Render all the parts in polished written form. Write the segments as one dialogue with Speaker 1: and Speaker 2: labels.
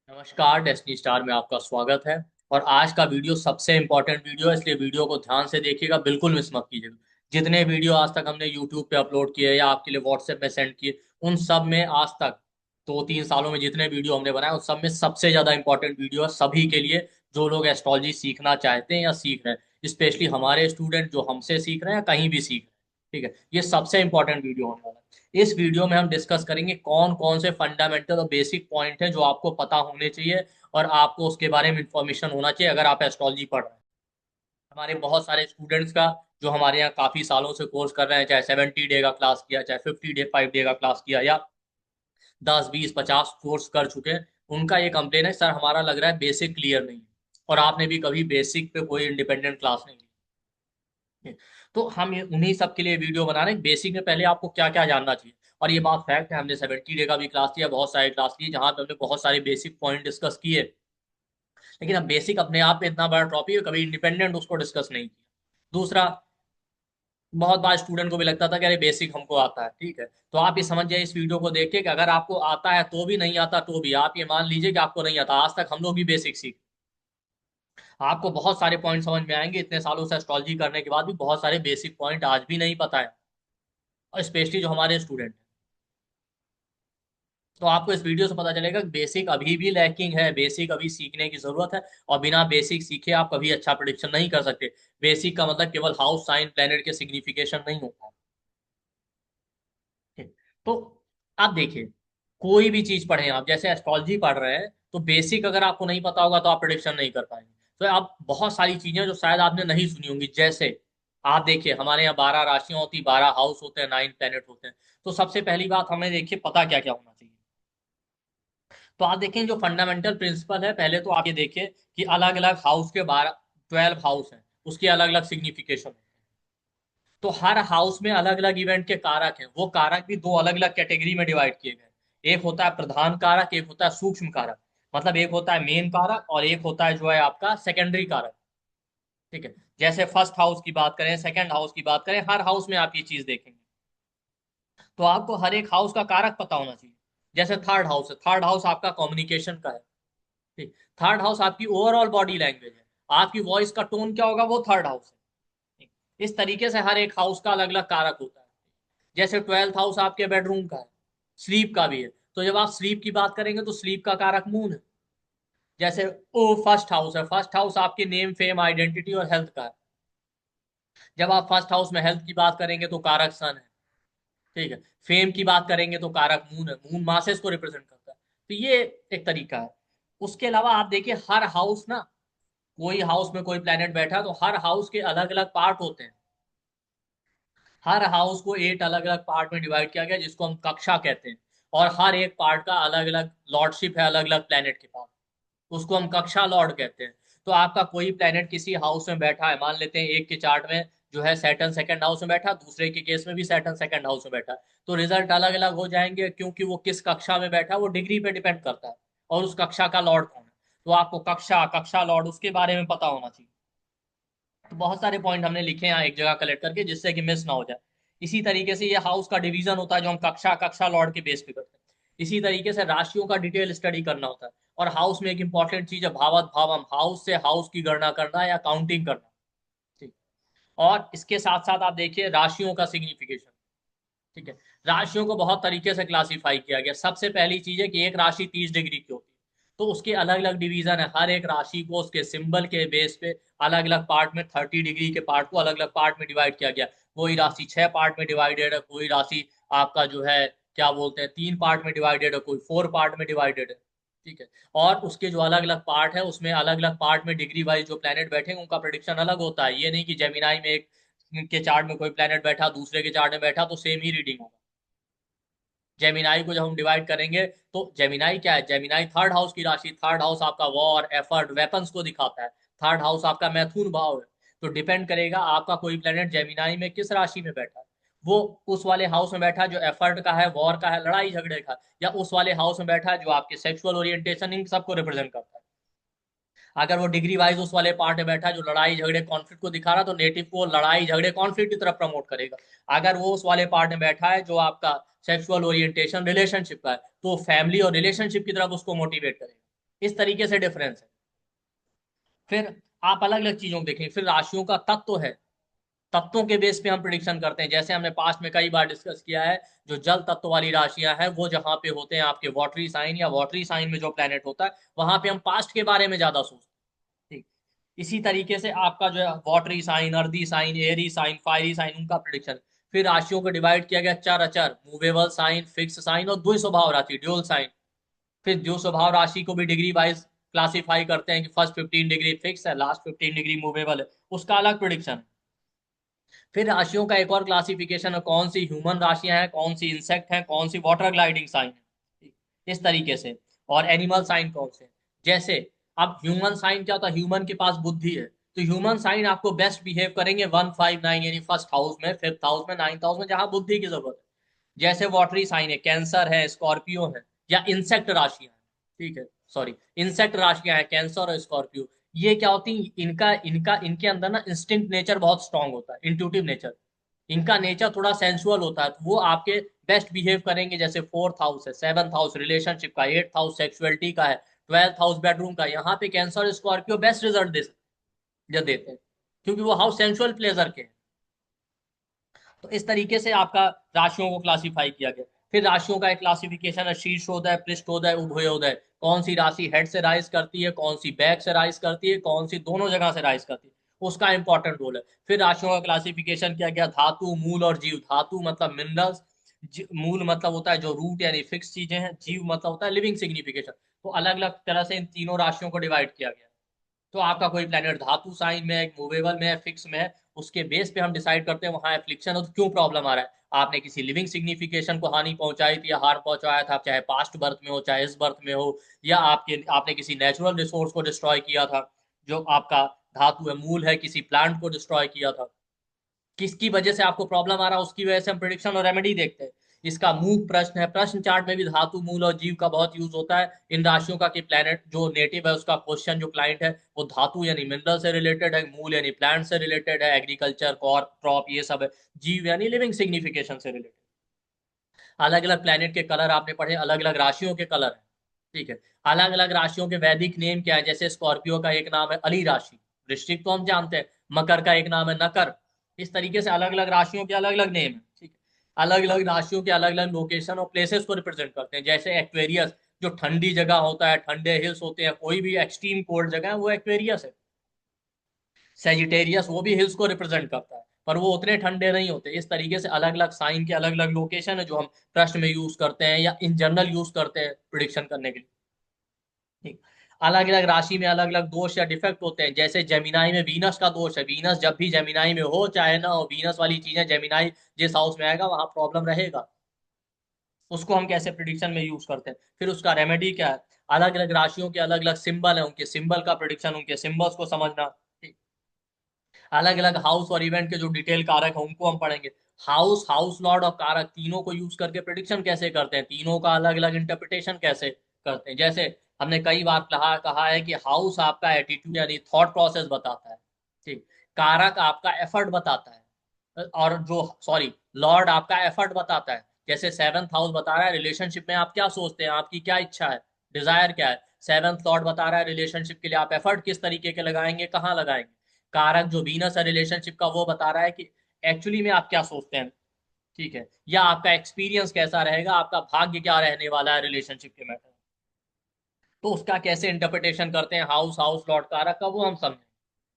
Speaker 1: नमस्कार, destiny star में आपका स्वागत है। और आज का वीडियो सबसे इंपॉर्टेंट वीडियो है, इसलिए वीडियो को ध्यान से देखिएगा, बिल्कुल मिस मत कीजिएगा। जितने वीडियो आज तक हमने यूट्यूब पे अपलोड किए या आपके लिए व्हाट्सएप में सेंड किए, उन सब में आज तक 2-3 सालों में जितने वीडियो हमने बनाए उन सब में सबसे ज्यादा इंपॉर्टेंट वीडियो है सभी के लिए जो लोग एस्ट्रोलॉजी सीखना चाहते हैं या सीख रहे हैं, स्पेशली हमारे स्टूडेंट जो हमसे सीख रहे हैं या कहीं भी सीख रहे हैं। ठीक है, ये सबसे इंपॉर्टेंट वीडियो होने वाला है। इस वीडियो में हम डिस्कस करेंगे कौन कौन से फंडामेंटल और बेसिक पॉइंट हैं जो आपको पता होने चाहिए और आपको उसके बारे में इंफॉर्मेशन होना चाहिए अगर आप एस्ट्रोलॉजी पढ़ रहे हैं। हमारे बहुत सारे स्टूडेंट्स का जो हमारे यहाँ काफी सालों से कोर्स कर रहे हैं, चाहे 70 डे का क्लास किया, चाहे 50 डे 5 डे का क्लास किया, या 10 20 50 कोर्स कर चुके हैं, उनका ये कंप्लेन है, सर हमारा लग रहा है बेसिक क्लियर नहीं है और आपने भी कभी बेसिक पे कोई इंडिपेंडेंट क्लास नहीं ली। तो हम उन्हीं सब के लिए वीडियो बना रहे हैं, बेसिक में पहले आपको क्या क्या जानना चाहिए। और ये बात फैक्ट है, हमने 70 डे का भी क्लास लिया, बहुत सारे क्लास लिए जहां पे हमने बहुत सारे बेसिक पॉइंट डिस्कस किए। लेकिन अब बेसिक अपने आप में इतना बड़ा टॉपिक है, कभी इंडिपेंडेंट उसको डिस्कस नहीं किया। दूसरा, बहुत बार स्टूडेंट को भी लगता था कि अरे बेसिक हमको आता है, ठीक है, तो आप ये समझ जाइए इस वीडियो को देख के कि अगर आपको आता है तो भी, नहीं आता तो भी, आप ये मान लीजिए कि आपको नहीं आता। आज तक हम लोग भी बेसिक सीख, आपको बहुत सारे पॉइंट समझ में आएंगे, इतने सालों से एस्ट्रोलॉजी करने के बाद भी बहुत सारे बेसिक पॉइंट आज भी नहीं पता है, और स्पेशली जो हमारे स्टूडेंट हैं। तो आपको इस वीडियो से पता चलेगा कि बेसिक अभी भी लैकिंग है, बेसिक अभी सीखने की जरूरत है, और बिना बेसिक सीखे आप कभी अच्छा प्रिडिक्शन नहीं कर सकते। बेसिक का मतलब केवल हाउस साइन प्लेनेट के सिग्निफिकेशन नहीं होता है। तो आप देखिए, कोई भी चीज पढ़े आप, जैसे एस्ट्रोलॉजी पढ़ रहे हैं, तो बेसिक अगर आपको नहीं पता होगा तो आप प्रिडिक्शन नहीं कर पाएंगे। तो आप बहुत सारी चीजें जो शायद आपने नहीं सुनी होंगी, जैसे आप देखिए हमारे यहाँ 12 राशियां होती, 12 हाउस होते हैं, 9 प्लेनेट होते हैं। तो सबसे पहली बात हमें देखिए पता क्या क्या होना चाहिए। तो आप देखें जो फंडामेंटल प्रिंसिपल है, पहले तो आप ये देखिए कि अलग अलग हाउस के 12 हाउस हैं, उसके अलग अलग सिग्निफिकेशन है। तो हर हाउस में अलग अलग इवेंट के कारक हैं, वो कारक भी दो अलग अलग कैटेगरी में डिवाइड किए गए। एक होता है प्रधान कारक, एक होता है सूक्ष्म कारक। मतलब एक होता है मेन कारक और एक होता है जो है आपका सेकेंडरी कारक। ठीक है, जैसे फर्स्ट हाउस की बात करें, सेकंड हाउस की बात करें, हर हाउस में आप ये चीज देखेंगे। तो आपको हर एक हाउस का कारक पता होना चाहिए। जैसे थर्ड हाउस है, थर्ड हाउस आपका कम्युनिकेशन का है। ठीक, थर्ड हाउस आपकी ओवरऑल बॉडी लैंग्वेज है, आपकी वॉइस का टोन क्या होगा, वो थर्ड हाउस है। ठीक, इस तरीके से हर एक हाउस का अलग अलग कारक होता है। जैसे 12th हाउस आपके बेडरूम का है, स्लीप का भी है, तो जब आप स्लीप की बात करेंगे तो स्लीप का कारक मून है। जैसे ओ फर्स्ट हाउस है, फर्स्ट हाउस आपके नेम फेम आइडेंटिटी और हेल्थ का है, जब आप फर्स्ट हाउस में हेल्थ की बात करेंगे तो कारक सन है। ठीक है, फेम की बात करेंगे तो कारक मून है, मून मासेस को रिप्रेजेंट करता है। तो ये एक तरीका है। उसके अलावा आप देखिए हर हाउस ना, कोई हाउस में कोई प्लेनेट बैठा है तो हर हाउस के अलग अलग पार्ट होते हैं। हर हाउस को 8 अलग अलग पार्ट में डिवाइड किया गया जिसको हम कक्षा कहते हैं। और हर एक पार्ट का अलग अलग लॉर्डशिप है अलग अलग प्लेनेट के पास, उसको हम कक्षा लॉर्ड कहते हैं। तो आपका कोई प्लेनेट किसी हाउस में बैठा है, मान लेते हैं एक के चार्ट में जो है सैटर्न सेकंड हाउस में बैठा, दूसरे के केस में भी सैटर्न सेकंड हाउस में बैठा, तो रिजल्ट अलग अलग हो जाएंगे, क्योंकि वो किस कक्षा में बैठा है वो डिग्री पे डिपेंड करता है, और उस कक्षा का लॉर्ड कौन है। तो आपको कक्षा कक्षा लॉर्ड उसके बारे में पता होना चाहिए। तो बहुत सारे पॉइंट हमने लिखे हैं एक जगह कलेक्ट करके जिससे कि मिस ना हो जाए। इसी तरीके से ये हाउस का डिवीजन होता है जो हम कक्षा कक्षा लॉर्ड के बेस पे करते हैं। इसी तरीके से राशियों का डिटेल स्टडी करना होता है। और हाउस में एक इंपॉर्टेंट चीज है भावत भावम, हाउस से हाउस की गणना करना या काउंटिंग करना। ठीक, और इसके साथ साथ आप देखिए राशियों का सिग्निफिकेशन। ठीक है, राशियों को बहुत तरीके से क्लासिफाई किया गया। सबसे पहली चीज है कि एक राशि 30 डिग्री की होती है, तो उसके अलग अलग डिवीजन है, हर एक राशि को उसके सिंबल के बेस पे अलग अलग पार्ट में 30 डिग्री के पार्ट को अलग अलग पार्ट में डिवाइड किया गया। कोई राशि 6 पार्ट में डिवाइडेड है, कोई राशि आपका जो है क्या बोलते हैं 3 पार्ट में डिवाइडेड है, कोई 4 पार्ट में डिवाइडेड है। ठीक है, और उसके जो अलग अलग पार्ट है उसमें अलग अलग पार्ट में डिग्री वाइज जो प्लेनेट बैठेंगे उनका प्रेडिक्शन अलग होता है। ये नहीं कि जेमिनाई में एक के चार्ट में कोई प्लेनेट बैठा दूसरे के चार्ट में बैठा तो सेम ही रीडिंग होगा। जेमिनाई को जब हम डिवाइड करेंगे, तो जेमिनाई क्या है, जेमिनाई थर्ड हाउस की राशि, थर्ड हाउस आपका वॉर एफर्ट वेपन्स को दिखाता है, थर्ड हाउस आपका मैथुन भाव है। तो डिपेंड करेगा आपका कोई प्लेनेट जेमिनाई में किस राशि में बैठा है, वो उस वाले हाउस में बैठा है जो एफर्ट का है, वॉर का है, लड़ाई झगड़े का, या उस वाले हाउस में बैठा है जो आपके सेक्सुअल ओरिएंटेशन इन सबको रिप्रेजेंट करता है। अगर वो डिग्री वाइज उस वाले पार्ट में बैठा है जो लड़ाई झगड़े कॉन्फ्लिक्ट को दिखा रहा है तो नेटिव को लड़ाई झगड़े कॉन्फ्लिक्ट की तरफ प्रमोट करेगा। अगर वो उस वाले पार्ट में बैठा है जो आपका सेक्सुअल ओरिएंटेशन रिलेशनशिप का है तो फैमिली और रिलेशनशिप की तरफ उसको मोटिवेट करेगा। इस तरीके से डिफरेंस है। फिर आप अलग अलग चीजों को देखें। फिर राशियों का तत्व है, तत्वों के बेस पे हम प्रिडिक्शन करते हैं। जैसे हमने पास्ट में कई बार डिस्कस किया है, जो जल तत्व वाली राशियां हैं वो जहां पे होते हैं आपके वाटरी साइन या वाटरी साइन में जो प्लेनेट होता है, वहां पे हम पास्ट के बारे में ज्यादा सोचते हैं। ठीक। इसी तरीके से आपका जो है वाटरी साइन, अर्दी साइन, एरी साइन, फायरी साइन, उनका प्रिडिक्शन। फिर राशियों को डिवाइड किया गया चार अचर, मूवेबल साइन, फिक्स साइन और द्वि स्वभाव राशि, ड्यूल साइन। फिर द्वि स्वभाव राशि को भी डिग्री वाइज क्लासिफाई करते हैं कि फर्स्ट 15 डिग्री फिक्स है, लास्ट 15 डिग्री मूवेबल है, उसका अलग प्रिडिक्शन। फिर राशियों का एक और क्लासिफिकेशन है, कौन सी ह्यूमन राशियां हैं, कौन सी इंसेक्ट हैं, कौन सी वाटर ग्लाइडिंग साइन है, इस तरीके से। और एनिमल साइन कौन से। जैसे अब ह्यूमन साइन क्या होता है, ह्यूमन के पास बुद्धि है, तो ह्यूमन साइन आपको बेस्ट बिहेव करेंगे 159 यानी फर्स्ट हाउस में, फिफ्थ हाउस में, नाइन्थ हाउस में, जहां बुद्धि की जरूरत है। जैसे वाटरी साइन है, कैंसर है, स्कॉर्पियो है, या इंसेक्ट राशियां हैं। ठीक है, सॉरी, इंसेक्ट राशियां हैं कैंसर और स्कॉर्पियो। ये क्या होती है, इनका इनका इनके अंदर ना इंस्टिंक्ट नेचर बहुत स्ट्रांग होता है, इंट्यूटिव नेचर। इनका नेचर थोड़ा सेंसुअल होता है, तो वो आपके बेस्ट बिहेव करेंगे। जैसे फोर्थ हाउस है, सेवंथ हाउस रिलेशनशिप का, एट्थ हाउस सेक्सुअलिटी का है, ट्वेल्थ हाउस बेडरूम का। यहाँ पे कैंसर और स्कॉर्पियो बेस्ट रिजल्ट जो देते हैं, क्योंकि वो हाउस सेंसुअल प्लेजर के हैं। तो इस तरीके से आपका राशियों को क्लासिफाई किया गया। फिर राशियों का एक क्लासिफिकेशन है, शीर्षोदय, पृष्ठोदय, उभयोदय। कौन सी राशि हेड से राइज करती है, कौन सी बैक से राइज करती है, कौन सी दोनों जगह से राइज करती है, उसका इंपॉर्टेंट रोल है। फिर राशियों का क्लासिफिकेशन किया गया, धातु, मूल और जीव। धातु मतलब मिनरल्स, मूल मतलब होता है जो रूट यानी फिक्स चीजें हैं, जीव मतलब होता है लिविंग सिग्निफिकेशन। तो अलग अलग तरह से इन तीनों राशियों को डिवाइड किया गया। तो आपका कोई प्लेनेट धातु साइन में है, मूवेबल में है, फिक्स में है, उसके बेस पे हम डिसाइड करते हैं वहां एफ्लिक्शन हो तो क्यों प्रॉब्लम आ रहा है। आपने किसी लिविंग सिग्निफिकेशन को हानि पहुंचाई थी या हार्म पहुंचाया था, चाहे पास्ट बर्थ में हो चाहे इस बर्थ में हो, या आपने किसी नेचुरल रिसोर्स को डिस्ट्रॉय किया था, जो आपका धातु है, मूल है, किसी प्लांट को डिस्ट्रॉय किया था, किसकी वजह से आपको प्रॉब्लम आ रहा है, उसकी वजह से हम प्रिडिक्शन और रेमेडी देखते हैं। इसका मूल प्रश्न है, प्रश्न चार्ट में भी धातु, मूल और जीव का बहुत यूज होता है इन राशियों का, कि प्लेनेट जो नेटिव है उसका क्वेश्चन जो क्लाइंट है वो धातु यानी मिनरल से रिलेटेड है, मूल यानी प्लांट से रिलेटेड है, एग्रीकल्चर, क्रॉप, ये सब है, जीव यानी लिविंग सिग्निफिकेशन से रिलेटेड। अलग अलग प्लेनेट के कलर आपने पढ़े, अलग अलग राशियों के कलर है। ठीक है। अलग अलग राशियों के वैदिक नेम क्या है, जैसे स्कॉर्पियो का एक नाम है अली राशि, वृश्चिक तो हम जानते हैं, मकर का एक नाम है नकर। इस तरीके से अलग अलग राशियों के अलग अलग नेम है। ठीक है। अलग अलग राशियों के अलग अलग लोकेशन और प्लेसेस को रिप्रेजेंट करते हैं। जैसे एक्वेरियस जो ठंडी जगह होता है, ठंडे हिल्स होते हैं, कोई भी एक्सट्रीम कोल्ड जगह है वो एक्वेरियस है। सेजिटेरियस वो भी हिल्स को रिप्रेजेंट करता है, पर वो उतने ठंडे नहीं होते। इस तरीके से अलग अलग साइन के अलग अलग लोकेशन है जो हम प्रश्न में यूज करते हैं या इन जनरल यूज करते हैं प्रिडिक्शन करने के लिए। ठीक। अलग अलग राशि में अलग अलग दोष या डिफेक्ट होते हैं। जैसे जेमिनाई में वीनस का दोष है, वीनस जब भी जेमिनाई में हो चाहे ना हो, वीनस वाली चीजें जेमिनाई जिस हाउस में आएगा वहां प्रॉब्लम रहेगा। उसको हम कैसे प्रिडिक्शन में यूज करते हैं, फिर उसका रेमेडी क्या है। अलग अलग राशियों के अलग अलग सिंबल है, उनके सिंबल का प्रिडिक्शन, उनके सिंबल्स को समझना। अलग अलग हाउस और इवेंट के जो डिटेल कारक है उनको हम पढ़ेंगे। हाउस, हाउस लॉर्ड और कारक तीनों को यूज करके प्रिडिक्शन कैसे करते हैं, तीनों का अलग अलग इंटरप्रिटेशन कैसे करते हैं। जैसे कई बार कहा कहा है कि हाउस आपका एटीट्यूड यानी थॉट प्रोसेस बताता है। ठीक। कारक आपका एफर्ट बताता है, और जो सॉरी लॉर्ड आपका एफर्ट बताता है। जैसे सेवंथ हाउस बता रहा है रिलेशनशिप में आप क्या सोचते हैं, आपकी क्या इच्छा है, डिजायर क्या है। सेवंथ लॉर्ड बता रहा है रिलेशनशिप के लिए आप एफर्ट किस तरीके के लगाएंगे, कहाँ लगाएंगे। कारक जो वीनस है रिलेशनशिप का, वो बता रहा है कि एक्चुअली में आप क्या सोचते हैं। ठीक है। या आपका एक्सपीरियंस कैसा रहेगा, आपका भाग्य क्या रहने वाला है रिलेशनशिप के मैटर। तो उसका कैसे इंटरप्रिटेशन करते हैं हाउस, हाउस लॉर्ड, कारक का, वो हम समझें।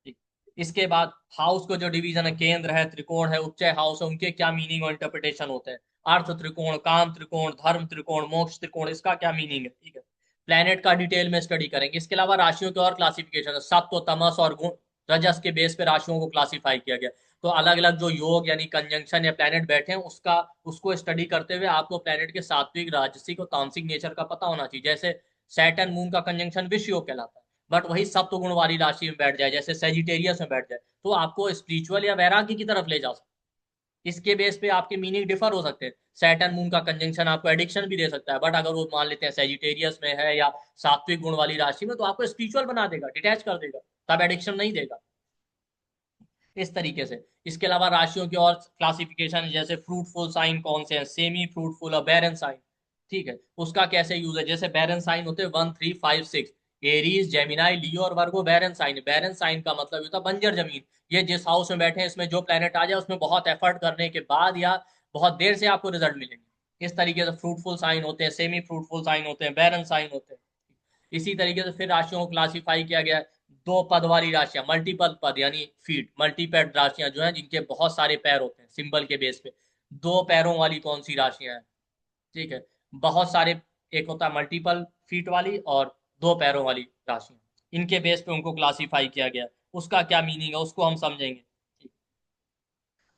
Speaker 1: ठीक। इसके बाद हाउस को जो डिवीजन है, केंद्र है, त्रिकोण है, उपचय हाउस है, उनके क्या मीनिंग और इंटरप्रिटेशन होते हैं। अर्थ त्रिकोण, काम त्रिकोण, धर्म त्रिकोण, मोक्ष त्रिकोण, इसका क्या मीनिंग है। ठीक है। प्लेनेट का डिटेल में स्टडी करेंगे। इसके अलावा राशियों के और क्लासिफिकेशन है, सत्व, तमस और गुण, रजस के बेस पे राशियों को क्लासिफाई किया गया। तो अलग अलग जो योग यानी कंजंक्शन या प्लेनेट बैठे हैं उसका, उसको स्टडी करते हुए आपको प्लेनेट के सात्विक, राजसिक और तामसिक नेचर का पता होना चाहिए। जैसे सैटर्न मून का कंजंक्शन विष योग कहलाता है, बट वही सप्त गुण वाली राशि में बैठ जाए, जैसे सेजिटेरियस में बैठ जाए, तो आपको स्पिरिचुअल या वैराग्य की तरफ ले जा सकते हैं। इसके बेस पे आपके मीनिंग डिफर हो सकते हैं। सैटर्न मून का कंजंक्शन आपको एडिक्शन भी दे सकता है, बट अगर वो मान लेते हैं सेजिटेरियस में है या सात्विक गुण वाली राशि में, तो आपको स्पिरिचुअल बना देगा, डिटैच कर देगा, तब एडिक्शन नहीं देगा। इस तरीके से। इसके अलावा राशियों की और क्लासिफिकेशन है, जैसे फ्रूटफुल साइन कौन से हैं, सेमी फ्रूटफुल और बैरन साइन। ठीक है। उसका कैसे यूज है, जैसे बैरन साइन होते हैं 1, 3, 5, 6, एरीज, जेमिनाई, लियो और वर्गो बैरन साइन। बैरन साइन का मतलब होता है बंजर जमीन। ये जिस हाउस में बैठे हैं इसमें जो प्लेनेट आ जाए उसमें बहुत एफर्ट करने के बाद या बहुत देर से आपको रिजल्ट मिलेंगे। इस तरीके से फ्रूटफुल साइन होते हैं, सेमी फ्रूटफुल साइन होते हैं, बैरन साइन होते हैं। इसी तरीके से फिर राशियों को क्लासिफाई किया गया है। दो पद वाली राशियां, मल्टीपल पद यानी फीट, मल्टीपैड राशियां जो हैं जिनके बहुत सारे पैर होते हैं सिंबल के बेस पे। दो पैरों वाली कौन सी राशियां हैं? ठीक है, बहुत सारे, एक होता है मल्टीपल फीट वाली और दो पैरों वाली राशियां। इनके बेस पे उनको क्लासिफाई किया गया। उसका क्या मीनिंग है उसको हम समझेंगे। ठीक।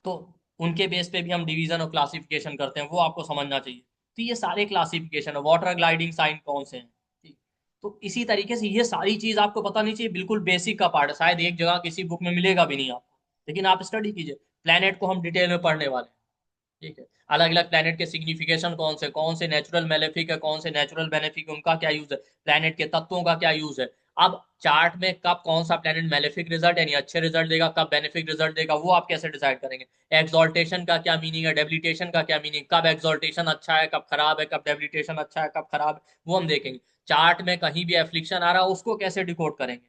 Speaker 1: तो उनके बेस पे भी हम डिवीजन और क्लासिफिकेशन करते हैं, वो आपको समझना चाहिए। तो ये सारे क्लासिफिकेशन है। वाटर ग्लाइडिंग साइन कौन से हैं? ठीक। तो इसी तरीके से ये सारी चीज आपको पता नहीं चाहिए, बिल्कुल बेसिक का पार्ट है, शायद एक जगह किसी बुक में मिलेगा भी नहीं आपको, लेकिन आप स्टडी कीजिए। प्लेनेट को हम डिटेल में पढ़ने वाले हैं। ठीक है, अलग अलग प्लेनेट के सिग्निफिकेशन कौन से नेचुरल मेलेफिक है, कौन से नेचुरल बेनिफिक, उनका क्या यूज है, प्लेनेट के तत्वों का क्या यूज है। अब चार्ट में कब कौन सा प्लेनेट मेलेफिक रिजल्ट यानी अच्छे रिजल्ट देगा, कब बेनिफिक रिजल्ट देगा, वो आप कैसे डिसाइड करेंगे। एक्सॉल्टेशन का क्या मीनिंग है, डेबिलिटेशन का क्या मीनिंग, कब एक्सॉल्टेशन अच्छा है कब खराब है, कब डेबिलिटेशन अच्छा है कब खराब है, वो हम देखेंगे। चार्ट में कहीं भी एफ्लिक्शन आ रहा है उसको कैसे डिकोड करेंगे।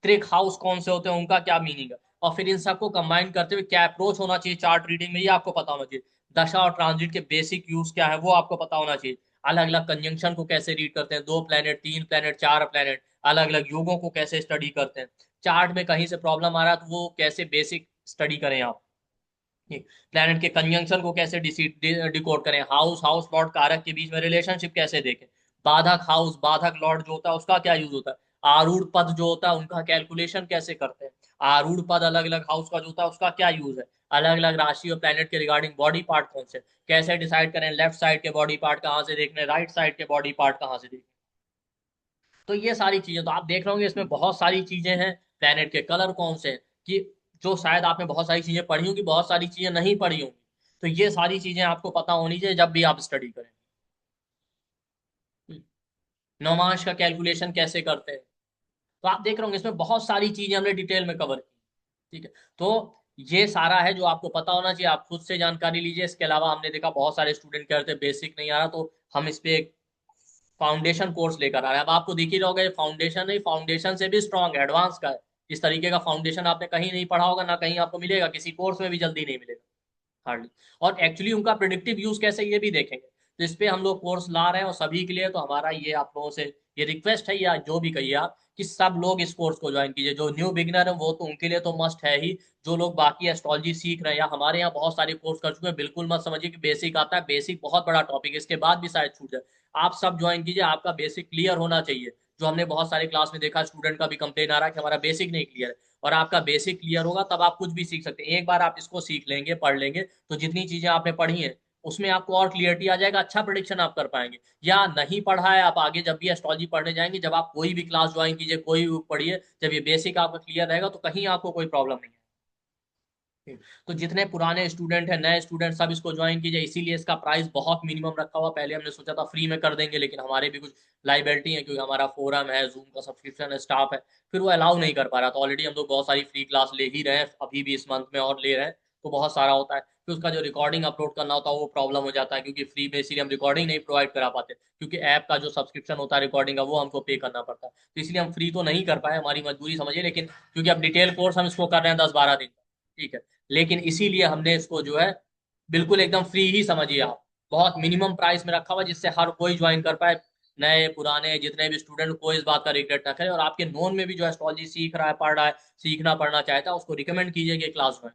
Speaker 1: ट्रिक हाउस कौन से होते हैं उनका क्या मीनिंग है, और फिर इन सबको कंबाइन करते हुए क्या अप्रोच होना चाहिए चार्ट रीडिंग में, ये आपको पता होना चाहिए। दशा और ट्रांजिट के बेसिक यूज क्या है वो आपको पता होना चाहिए। अलग अलग कंजंक्शन को कैसे रीड करते हैं, दो प्लेनेट, तीन प्लेनेट, चार प्लेनेट, अलग अलग युगों को कैसे स्टडी करते हैं। चार्ट में कहीं से प्रॉब्लम आ रहा है तो वो कैसे बेसिक स्टडी करें आप। प्लैनेट के कंजंक्शन को कैसे डिकोड करें, हाउस हाउस लॉर्ड कारक के बीच में रिलेशनशिप कैसे देखें। बाधक हाउस बाधक लॉर्ड जो होता है उसका क्या यूज होता है। आरूढ़ पद जो होता है उनका कैलकुलेशन कैसे करते हैं। आरूढ़ पद अलग अलग हाउस का जो होता है उसका क्या यूज है। अलग अलग राशि और प्लैनेट के रिगार्डिंग बॉडी पार्ट कौन से, कैसे डिसाइड करें लेफ्ट साइड के बॉडी पार्ट कहाँ से देखने, राइट साइड के बॉडी पार्ट कहाँ से देखने। तो ये सारी चीजें तो आप देख रहे होंगे, इसमें बहुत सारी चीजें हैं। प्लेनेट के कलर कौन से हैं, कि जो शायद आपने बहुत सारी चीजें पढ़ी होंगी, बहुत सारी चीजें नहीं पढ़ी होंगी। तो ये सारी चीजें आपको पता होनी चाहिए जब भी आप स्टडी करें। नौमांश का कैलकुलेशन कैसे करते हैं। तो आप देख रहे होंगे इसमें बहुत सारी चीजें हमने डिटेल में कवर की। ठीक है, तो ये सारा है जो आपको पता होना चाहिए, आप खुद से जानकारी लीजिए। इसके अलावा हमने देखा बहुत सारे स्टूडेंट कहते हैं बेसिक नहीं आ रहा, तो हम इस पे एक फाउंडेशन कोर्स लेकर आ रहे हैं। अब आपको दिख ही रहा होगा ये फाउंडेशन नहीं, फाउंडेशन से भी स्ट्रॉन्ग एडवांस का है। इस तरीके का फाउंडेशन आपने कहीं नहीं पढ़ा होगा, ना कहीं आपको मिलेगा, किसी कोर्स में भी जल्दी नहीं मिलेगा, हार्डली। और एक्चुअली उनका प्रिडिक्टिव यूज कैसे ये भी देखेंगे। तो इस पे हम लोग कोर्स ला रहे हैं और सभी के लिए, तो हमारा ये आप लोगों से ये रिक्वेस्ट है या जो भी कहिए आप, कि सब लोग इस कोर्स को ज्वाइन कीजिए। जो न्यू बिगनर है वो तो उनके लिए तो मस्ट है ही। जो लोग बाकी एस्ट्रोलॉजी सीख रहे हैं या हमारे यहाँ बहुत सारे कोर्स कर चुके हैं, बिल्कुल मत समझिए कि बेसिक आता है, बेसिक बहुत बड़ा टॉपिक है, इसके बाद भी शायद छूट जाए। आप सब ज्वाइन कीजिए, आपका बेसिक क्लियर होना चाहिए। जो हमने बहुत सारे क्लास में देखा स्टूडेंट का भी कंप्लेन आ रहा है कि हमारा बेसिक नहीं क्लियर है। और आपका बेसिक क्लियर होगा तब आप कुछ भी सीख सकते हैं। एक बार आप इसको सीख लेंगे, पढ़ लेंगे, तो जितनी चीजें आपने पढ़ी हैं उसमें आपको और क्लियरिटी आ जाएगा, अच्छा प्रिडिक्शन आप कर पाएंगे। या नहीं पढ़ा है आप, आगे जब भी एस्ट्रोलॉजी पढ़ने जाएंगे, जब आप कोई भी क्लास ज्वाइन कीजिए, कोई भी पढ़िए, जब ये बेसिक आपका क्लियर रहेगा तो कहीं आपको कोई प्रॉब्लम नहीं है। तो जितने पुराने स्टूडेंट हैं, नए स्टूडेंट, सब इसको ज्वाइन कीजिए। इसीलिए इसका प्राइस बहुत मिनिमम रखा हुआ। पहले हमने सोचा था फ्री में कर देंगे, लेकिन हमारे भी कुछ लाइबिलिटी है, क्योंकि हमारा फोरम है, जूम का सब्सक्रिप्शन है, स्टाफ है, फिर वो अलाउ नहीं कर पा रहा। तो ऑलरेडी हम लोग बहुत सारी फ्री क्लास ले ही रहे हैं, अभी भी इस मंथ में और ले रहे हैं। तो बहुत सारा होता है, फिर उसका जो रिकॉर्डिंग अपलोड करना होता है वो प्रॉब्लम हो जाता है, क्योंकि फ्री में इसीलिए हम रिकॉर्डिंग नहीं प्रोवाइड करा पाते, क्योंकि ऐप का जो सब्सक्रिप्शन होता है रिकॉर्डिंग का वो हमको पे करना पड़ता है। तो इसलिए हम फ्री तो नहीं कर पाए, हमारी मजबूरी समझिए। लेकिन क्योंकि अब डिटेल कोर्स हम इसको कर रहे हैं 10-12 दिन का, ठीक है, लेकिन इसीलिए हमने इसको जो है बिल्कुल एकदम फ्री ही समझिए आप, बहुत मिनिमम प्राइस में रखा हुआ, जिससे हर कोई ज्वाइन कर पाए। नए पुराने जितने भी स्टूडेंट, कोई इस बात का रिग्रेट ना करे। और आपके नोन में भी जो एस्ट्रोलॉजी सीख रहा है, पढ़ रहा है, सीखना पढ़ना चाहता है, उसको रिकमेंड कीजिए कि क्लास में।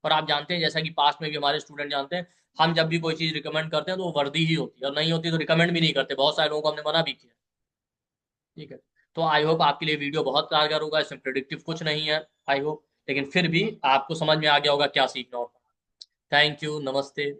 Speaker 1: और आप जानते हैं जैसा कि पास्ट में भी हमारे स्टूडेंट जानते हैं, हम जब भी कोई चीज रिकमेंड करते हैं तो वो वर्दी ही होती है, और नहीं होती तो रिकमेंड भी नहीं करते। बहुत सारे लोगों को हमने मना भी किया। ठीक है, तो आई होप आपके लिए वीडियो बहुत कारगर होगा। इसमें प्रिडिक्टिव कुछ नहीं है, आई होप, लेकिन फिर भी आपको समझ में आ गया होगा क्या सीखना होता है। थैंक यू, नमस्ते।